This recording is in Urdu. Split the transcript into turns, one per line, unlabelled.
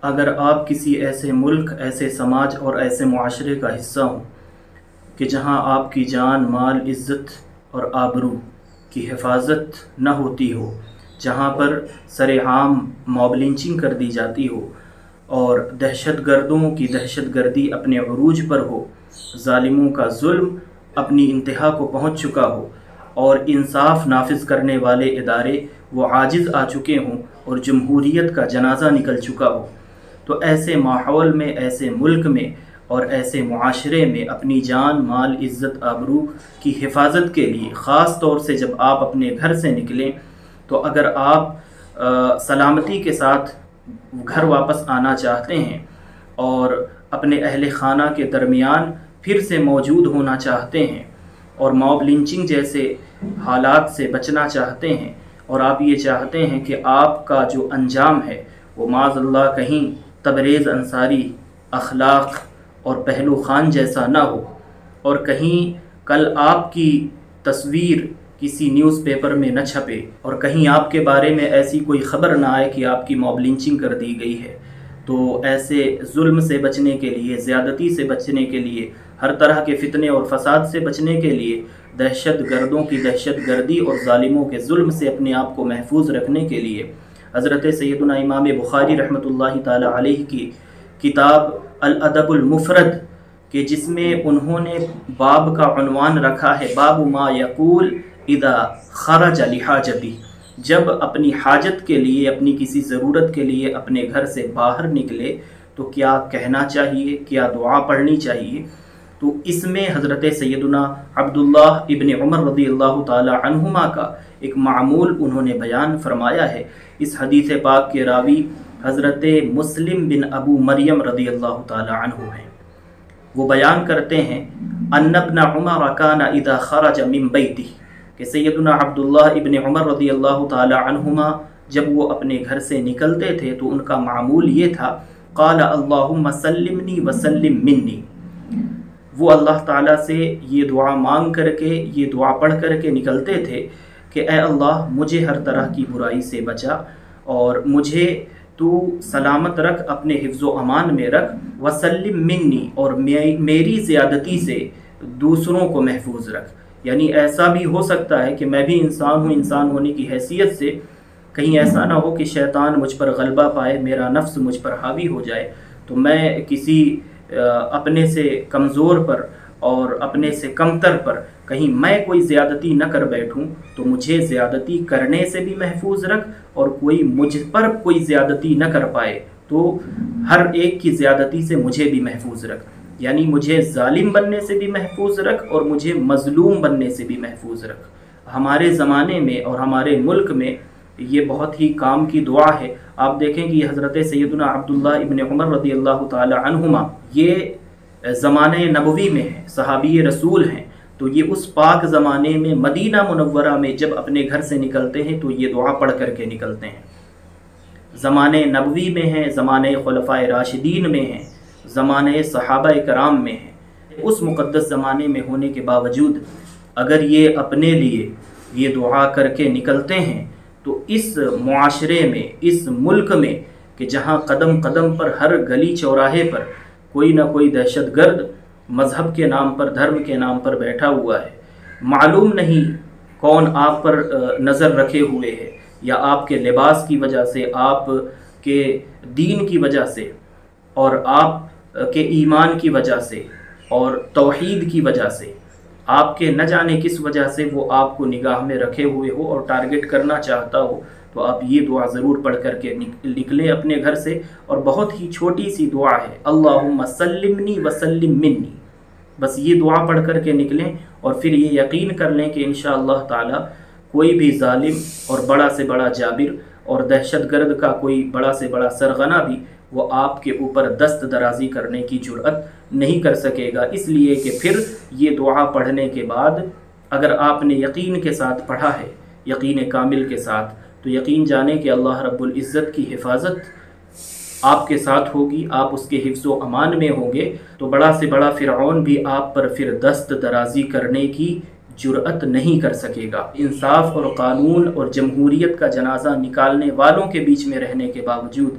اگر آپ کسی ایسے ملک، ایسے سماج اور ایسے معاشرے کا حصہ ہوں کہ جہاں آپ کی جان، مال، عزت اور آبرو کی حفاظت نہ ہوتی ہو، جہاں پر سر عام موب لنچنگ کر دی جاتی ہو اور دہشت گردوں کی دہشت گردی اپنے عروج پر ہو، ظالموں کا ظلم اپنی انتہا کو پہنچ چکا ہو اور انصاف نافذ کرنے والے ادارے وہ عاجز آ چکے ہوں اور جمہوریت کا جنازہ نکل چکا ہو، تو ایسے ماحول میں، ایسے ملک میں اور ایسے معاشرے میں اپنی جان، مال، عزت، آبرو کی حفاظت کے لیے، خاص طور سے جب آپ اپنے گھر سے نکلیں، تو اگر آپ سلامتی کے ساتھ گھر واپس آنا چاہتے ہیں اور اپنے اہل خانہ کے درمیان پھر سے موجود ہونا چاہتے ہیں اور موب لنچنگ جیسے حالات سے بچنا چاہتے ہیں، اور آپ یہ چاہتے ہیں کہ آپ کا جو انجام ہے وہ معاذ اللہ کہیں تبریز انصاری اخلاق اور پہلو خان جیسا نہ ہو، اور کہیں کل آپ کی تصویر کسی نیوز پیپر میں نہ چھپے اور کہیں آپ کے بارے میں ایسی کوئی خبر نہ آئے کہ آپ کی موب لنچنگ کر دی گئی ہے۔ تو ایسے ظلم سے بچنے کے لیے، زیادتی سے بچنے کے لیے، ہر طرح کے فتنے اور فساد سے بچنے کے لیے، دہشت گردوں کی دہشت گردی اور ظالموں کے ظلم سے اپنے آپ کو محفوظ رکھنے کے لیے حضرت سیدنا امام بخاری رحمۃ اللہ تعالی علیہ کی کتاب الادب المفرد کہ جس میں انہوں نے باب کا عنوان رکھا ہے باب ما یقول اذا خرج لحاجتی، جب اپنی حاجت کے لیے، اپنی کسی ضرورت کے لیے اپنے گھر سے باہر نکلے تو کیا کہنا چاہیے، کیا دعا پڑھنی چاہیے۔ تو اس میں حضرت سیدنا عبداللہ ابن عمر رضی اللہ تعالی عنہما کا ایک معمول انہوں نے بیان فرمایا ہے۔ اس حدیث پاک کے راوی حضرت مسلم بن ابو مریم رضی اللہ تعالی عنہ ہیں۔ وہ بیان کرتے ہیں ان ابن عمر کان اذا خرج من بیتہ، کہ سیدنا عبداللہ ابن عمر رضی اللہ تعالی عنہما جب وہ اپنے گھر سے نکلتے تھے تو ان کا معمول یہ تھا قال اللہم سلمنی وسلم منی، وہ اللہ تعالیٰ سے یہ دعا مانگ کر کے، یہ دعا پڑھ کر کے نکلتے تھے کہ اے اللہ مجھے ہر طرح کی برائی سے بچا اور مجھے تو سلامت رکھ، اپنے حفظ و امان میں رکھ، وسلم منی، اور میری زیادتی سے دوسروں کو محفوظ رکھ۔ یعنی ایسا بھی ہو سکتا ہے کہ میں بھی انسان ہوں، انسان ہونے کی حیثیت سے کہیں ایسا نہ ہو کہ شیطان مجھ پر غلبہ پائے، میرا نفس مجھ پر حاوی ہو جائے، تو میں کسی اپنے سے کمزور پر اور اپنے سے کمتر پر کہیں میں کوئی زیادتی نہ کر بیٹھوں، تو مجھے زیادتی کرنے سے بھی محفوظ رکھ، اور کوئی مجھ پر کوئی زیادتی نہ کر پائے تو ہر ایک کی زیادتی سے مجھے بھی محفوظ رکھ۔ یعنی مجھے ظالم بننے سے بھی محفوظ رکھ اور مجھے مظلوم بننے سے بھی محفوظ رکھ۔ ہمارے زمانے میں اور ہمارے ملک میں یہ بہت ہی کام کی دعا ہے۔ آپ دیکھیں کہ حضرت سیدنا عبداللہ ابن عمر رضی اللہ تعالی عنہما یہ زمانہ نبوی میں ہیں، صحابی رسول ہیں، تو یہ اس پاک زمانے میں مدینہ منورہ میں جب اپنے گھر سے نکلتے ہیں تو یہ دعا پڑھ کر کے نکلتے ہیں۔ زمانہ نبوی میں ہیں، زمانہ خلفائے راشدین میں ہیں، زمانہ صحابہ کرام میں ہیں۔ اس مقدس زمانے میں ہونے کے باوجود اگر یہ اپنے لیے یہ دعا کر کے نکلتے ہیں تو اس معاشرے میں، اس ملک میں کہ جہاں قدم قدم پر، ہر گلی چوراہے پر کوئی نہ کوئی دہشت گرد مذہب کے نام پر، دھرم کے نام پر بیٹھا ہوا ہے، معلوم نہیں کون آپ پر نظر رکھے ہوئے ہے، یا آپ کے لباس کی وجہ سے، آپ کے دین کی وجہ سے، اور آپ کے ایمان کی وجہ سے اور توحید کی وجہ سے، آپ کے نہ جانے کس وجہ سے وہ آپ کو نگاہ میں رکھے ہوئے ہو اور ٹارگٹ کرنا چاہتا ہو، تو آپ یہ دعا ضرور پڑھ کر کے نکلیں اپنے گھر سے۔ اور بہت ہی چھوٹی سی دعا ہے، اللہم سلمنی وسلم منی، بس یہ دعا پڑھ کر کے نکلیں اور پھر یہ یقین کر لیں کہ انشاءاللہ تعالی کوئی بھی ظالم اور بڑا سے بڑا جابر اور دہشت گرد کا کوئی بڑا سے بڑا سرغنہ بھی وہ آپ کے اوپر دست درازی کرنے کی جرأت نہیں کر سکے گا، اس لیے کہ پھر یہ دعا پڑھنے کے بعد اگر آپ نے یقین کے ساتھ پڑھا ہے، یقین کامل کے ساتھ، تو یقین جانیں کہ اللہ رب العزت کی حفاظت آپ کے ساتھ ہوگی، آپ اس کے حفظ و امان میں ہوں گے، تو بڑا سے بڑا فرعون بھی آپ پر پھر دست درازی کرنے کی جرأت نہیں کر سکے گا۔ انصاف اور قانون اور جمہوریت کا جنازہ نکالنے والوں کے بیچ میں رہنے کے باوجود